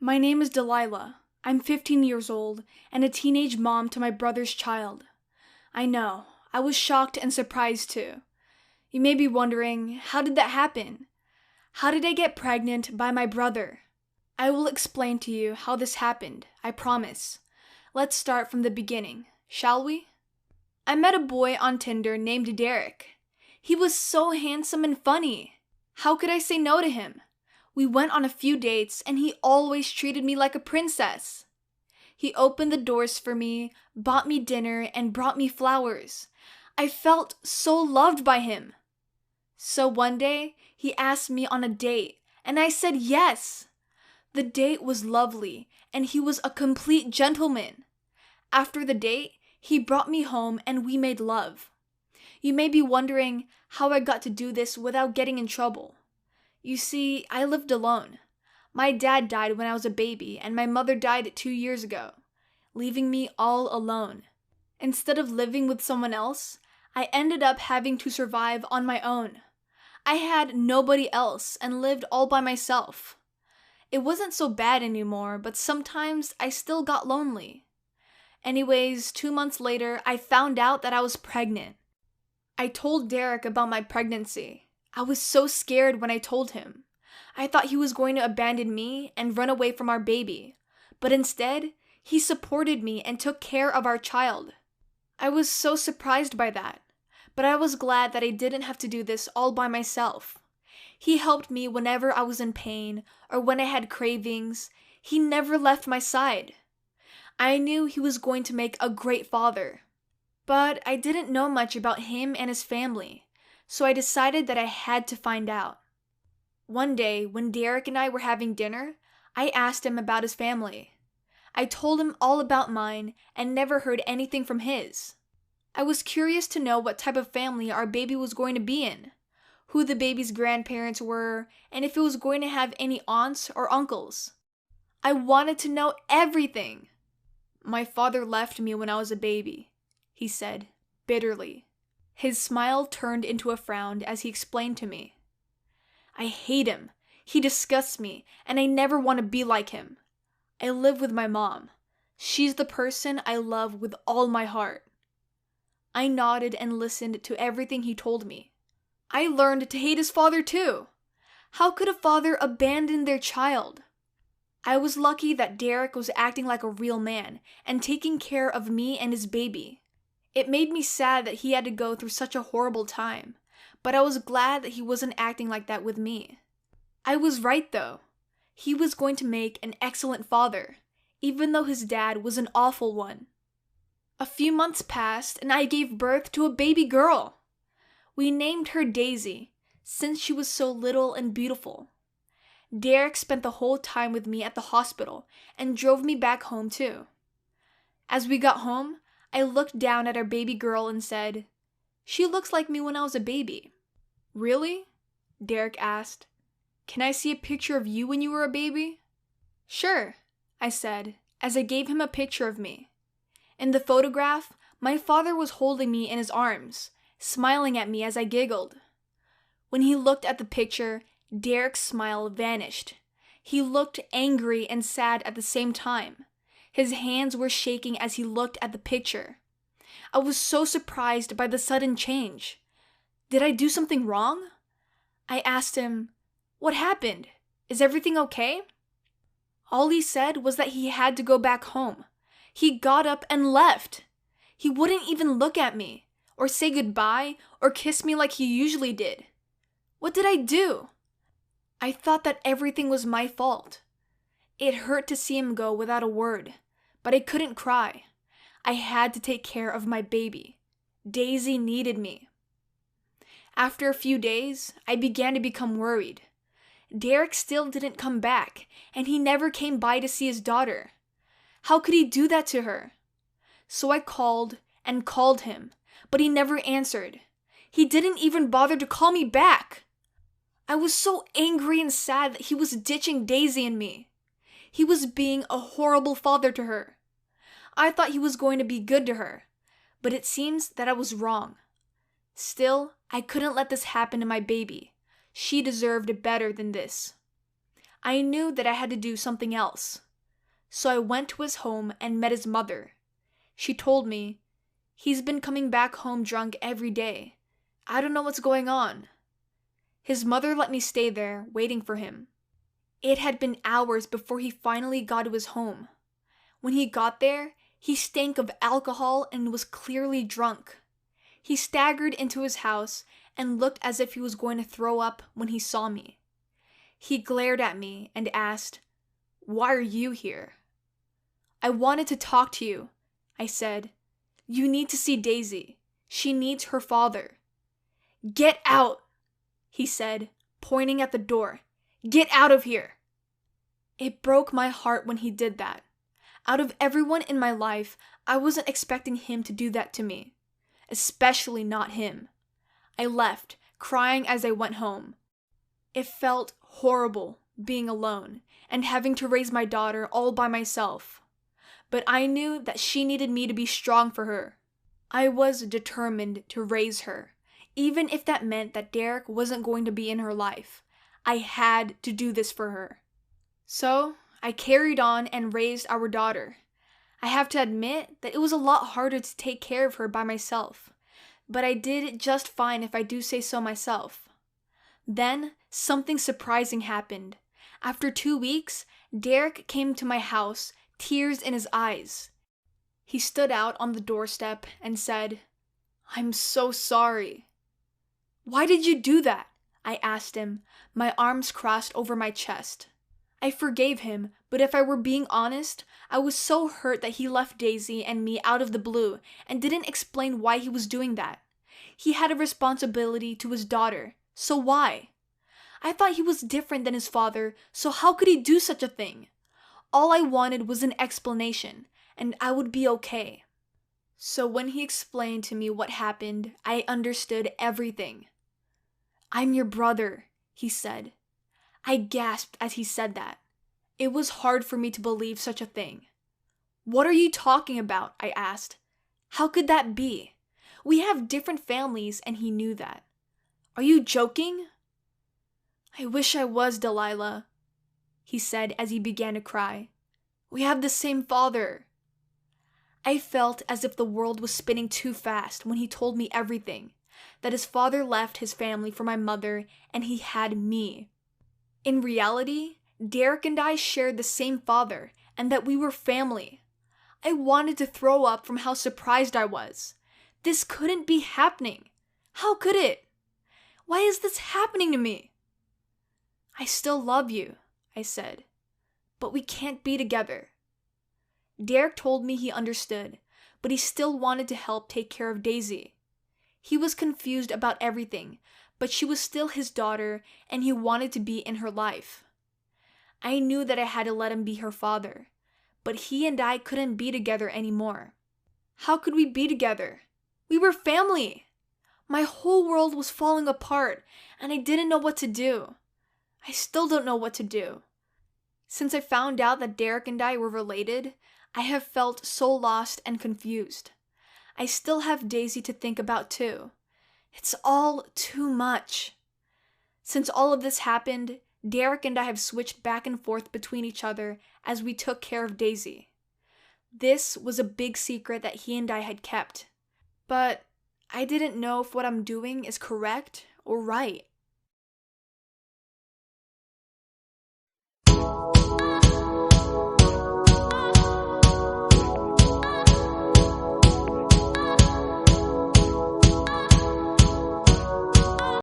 My name is Delilah. I'm 15 years old and a teenage mom to my brother's child. I know, I was shocked and surprised too. You may be wondering, how did that happen? How did I get pregnant by my brother? I will explain to you how this happened, I promise. Let's start from the beginning, shall we? I met a boy on Tinder named Derek. He was so handsome and funny. How could I say no to him? We went on a few dates and he always treated me like a princess. He opened the doors for me, bought me dinner, and brought me flowers. I felt so loved by him. So one day, he asked me on a date, and I said yes. The date was lovely, and he was a complete gentleman. After the date, he brought me home and we made love. You may be wondering how I got to do this without getting in trouble. You see, I lived alone. My dad died when I was a baby, and my mother died 2 years ago, leaving me all alone. Instead of living with someone else, I ended up having to survive on my own. I had nobody else and lived all by myself. It wasn't so bad anymore, but sometimes I still got lonely. Anyways, 2 months later, I found out that I was pregnant. I told Derek about my pregnancy. I was so scared when I told him. I thought he was going to abandon me and run away from our baby, but instead, he supported me and took care of our child. I was so surprised by that, but I was glad that I didn't have to do this all by myself. He helped me whenever I was in pain or when I had cravings. He never left my side. I knew he was going to make a great father, but I didn't know much about him and his family. So I decided that I had to find out. One day, when Derek and I were having dinner, I asked him about his family. I told him all about mine and never heard anything from his. I was curious to know what type of family our baby was going to be in, who the baby's grandparents were, and if it was going to have any aunts or uncles. I wanted to know everything. My father left me when I was a baby, he said, bitterly. His smile turned into a frown as he explained to me. I hate him. He disgusts me, and I never want to be like him. I live with my mom. She's the person I love with all my heart. I nodded and listened to everything he told me. I learned to hate his father too. How could a father abandon their child? I was lucky that Derek was acting like a real man and taking care of me and his baby. It made me sad that he had to go through such a horrible time, but I was glad that he wasn't acting like that with me. I was right though. He was going to make an excellent father, even though his dad was an awful one. A few months passed and I gave birth to a baby girl. We named her Daisy, since she was so little and beautiful. Derek spent the whole time with me at the hospital and drove me back home too. As we got home, I looked down at our baby girl and said, "She looks like me when I was a baby." "Really?" Derek asked. "Can I see a picture of you when you were a baby?" "Sure," I said, as I gave him a picture of me. In the photograph, my father was holding me in his arms, smiling at me as I giggled. When he looked at the picture, Derek's smile vanished. He looked angry and sad at the same time. His hands were shaking as he looked at the picture. I was so surprised by the sudden change. Did I do something wrong? I asked him, "What happened? Is everything okay?" All he said was that he had to go back home. He got up and left. He wouldn't even look at me, or say goodbye, or kiss me like he usually did. What did I do? I thought that everything was my fault. It hurt to see him go without a word, but I couldn't cry. I had to take care of my baby. Daisy needed me. After a few days, I began to become worried. Derek still didn't come back, and he never came by to see his daughter. How could he do that to her? So I called and called him, but he never answered. He didn't even bother to call me back. I was so angry and sad that he was ditching Daisy and me. He was being a horrible father to her. I thought he was going to be good to her, but it seems that I was wrong. Still, I couldn't let this happen to my baby. She deserved better than this. I knew that I had to do something else. So I went to his home and met his mother. She told me, "He's been coming back home drunk every day. I don't know what's going on." His mother let me stay there, waiting for him. It had been hours before he finally got to his home. When he got there, he stank of alcohol and was clearly drunk. He staggered into his house and looked as if he was going to throw up when he saw me. He glared at me and asked, "Why are you here?" "I wanted to talk to you," I said. "You need to see Daisy. She needs her father." "Get out," he said, pointing at the door. "Get out of here." It broke my heart when he did that. Out of everyone in my life, I wasn't expecting him to do that to me. Especially not him. I left, crying as I went home. It felt horrible being alone and having to raise my daughter all by myself. But I knew that she needed me to be strong for her. I was determined to raise her, even if that meant that Derek wasn't going to be in her life. I had to do this for her. So, I carried on and raised our daughter. I have to admit that it was a lot harder to take care of her by myself, but I did just fine if I do say so myself. Then, something surprising happened. After 2 weeks, Derek came to my house, tears in his eyes. He stood out on the doorstep and said, "I'm so sorry." "Why did you do that?" I asked him, my arms crossed over my chest. I forgave him, but if I were being honest, I was so hurt that he left Daisy and me out of the blue and didn't explain why he was doing that. He had a responsibility to his daughter, so why? I thought he was different than his father, so how could he do such a thing? All I wanted was an explanation, and I would be okay. So when he explained to me what happened, I understood everything. "I'm your brother," he said. I gasped as he said that. It was hard for me to believe such a thing. "What are you talking about?" I asked. "How could that be? We have different families," and he knew that. "Are you joking?" "I wish I was, Delilah," he said as he began to cry. "We have the same father." I felt as if the world was spinning too fast when he told me everything, that his father left his family for my mother and he had me. In reality, Derek and I shared the same father and that we were family. I wanted to throw up from how surprised I was. This couldn't be happening. How could it? Why is this happening to me? "I still love you," I said, "but we can't be together." Derek told me he understood, but he still wanted to help take care of Daisy. He was confused about everything, but she was still his daughter and he wanted to be in her life. I knew that I had to let him be her father, but he and I couldn't be together anymore. How could we be together? We were family. My whole world was falling apart and I didn't know what to do. I still don't know what to do. Since I found out that Derek and I were related, I have felt so lost and confused. I still have Daisy to think about too. It's all too much. Since all of this happened, Derek and I have switched back and forth between each other as we took care of Daisy. This was a big secret that he and I had kept. But I didn't know if what I'm doing is correct or right.